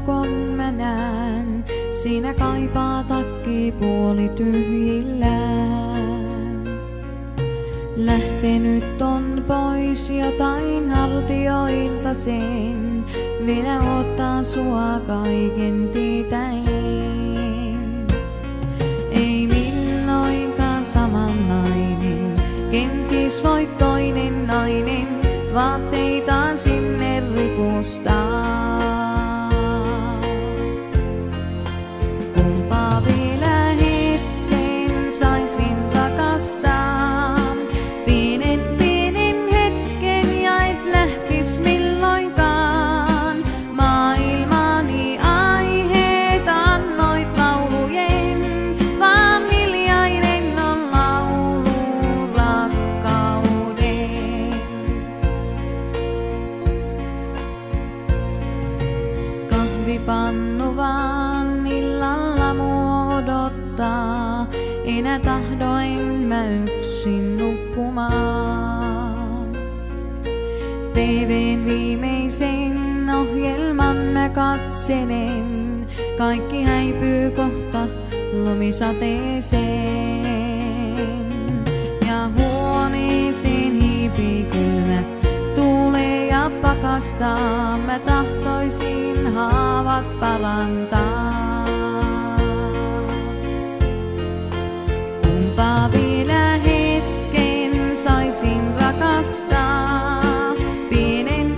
laulakon mä näen, siinä kaipaa takki puoli tyhjillään. Lähtenyt on pois jotain hartioilta sen, vielä ottaa sua kaiken tietäen. Ei milloinkaan samanlainen, kenties voit toinen nainen, vaatteitaan sinne ripustaa. Kumpaa vielä hetken saisin rakastaa, pienen hetken ja et lähtis milloinkaan. Maailmani aiheet annoit laulujen, vaan hiljainen on laulu rakkauden. Kahvipannu vaan illalla muodottaa, enä tahdoin mä yksin nukkumaan. TV:n viimeisen ohjelman mä katselen, kaikki häipyy kohta lumisateeseen. Ja huoneeseen hiipii kylmä, tuulee ja pakastaa, mä tahtoisin haavat parantaa. Kumpaa vielä hetken saisin rakastaa, pienen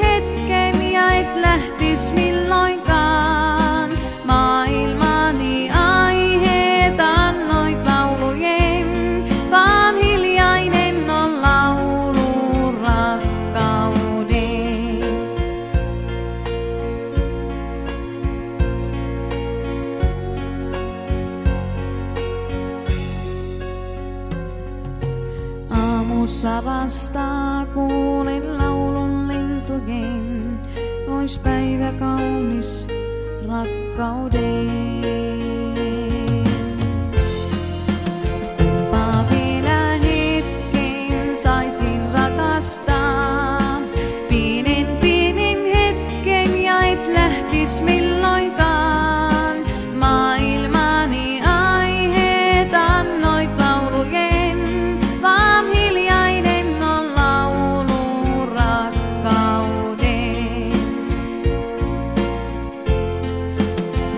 hetken ja et lähtis milloinkaan. Maailmani aiheet annoit laulujen, vaan hiljainen on laulu rakkauden. Aamussa vasta kuulen laulun lintujen, ois päivä kaunis rakkauden. Kumpaa vielä hetken saisin rakastaa, pienen hetken ja et lähtis milloinkaan. Maailmani aiheet annoit laulujen, vaan hiljainen on laulu rakkauden.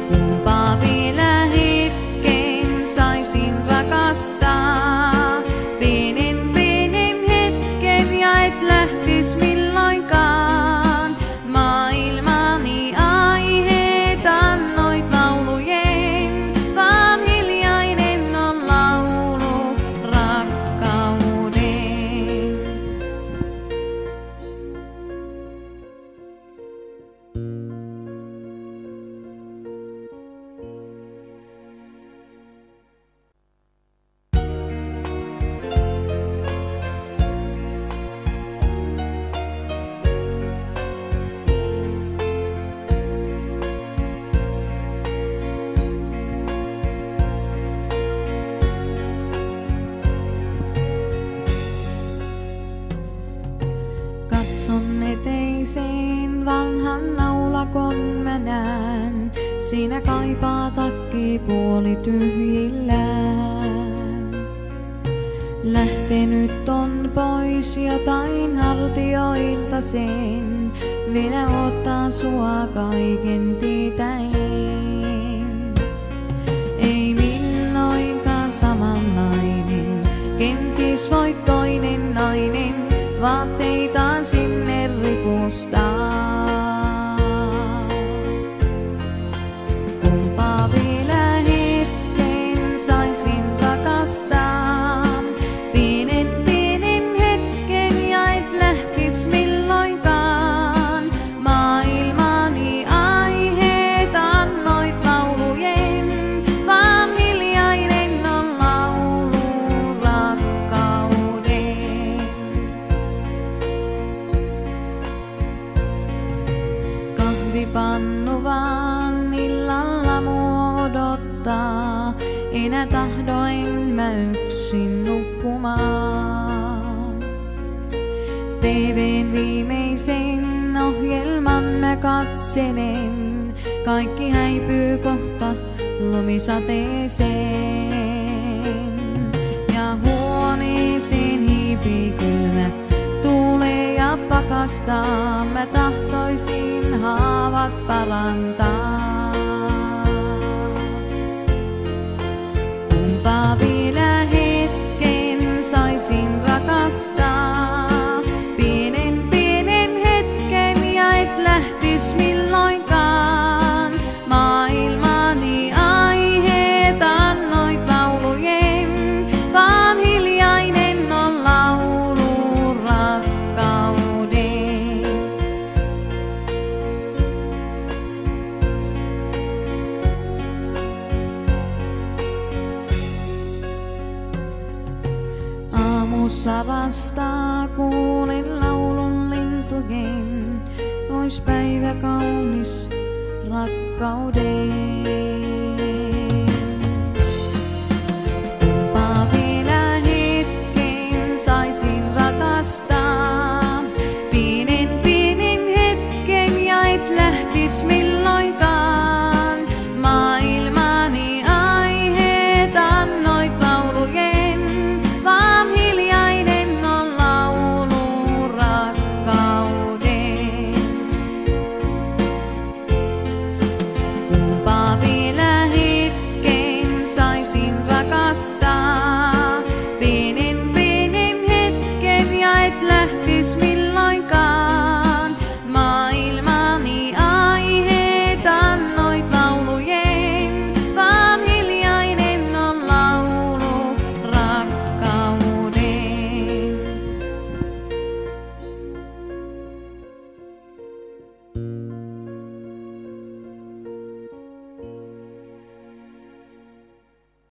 Kumpaa vielä hetken saisin rakastaa, pienen hetken ja et lähtis milloinkaan. Maailmani aiheet annoit laulujen, vaan hiljainen on laulu rakkauden. Katson eteiseen vanhan naulakon mä näen, siinä kaipaa takki puoli tyhjillään. Lähtenyt on pois jotain hartioilta sen, vielä ottaa sua kaiken tietäen. Ei milloinkaan samanlainen, kenties voit toinen nainen, vaatteitaan sinne ripustaa. Kumpaa vielä hetken saisin rakastaa, pienen hetken ja et lähtis milloinkaan. Maailmani aiheet annoit laulujen, vaan hiljainen on laulu rakkauden. Kahvipannu vaan illalla muodottaa, enä tahdoin mä yksin nukkumaan. TV:n viimeisen ohjelman mä katselen, kaikki häipyy kohta lumisateeseen. Ja huoneeseen hiipii kylmä tuulee ja pakastaa, mä tahtoisin haavat parantaa. Kumpa vielä hetken saisin rakastaa, pienen hetken ja et lähtis milloinkaan. Maailmani aiheet annoit laulujen, vaan hiljainen on laulu rakkauden. Aamussa vasta kuulen laulun lintujen, ois päivä kaunis rakkauden.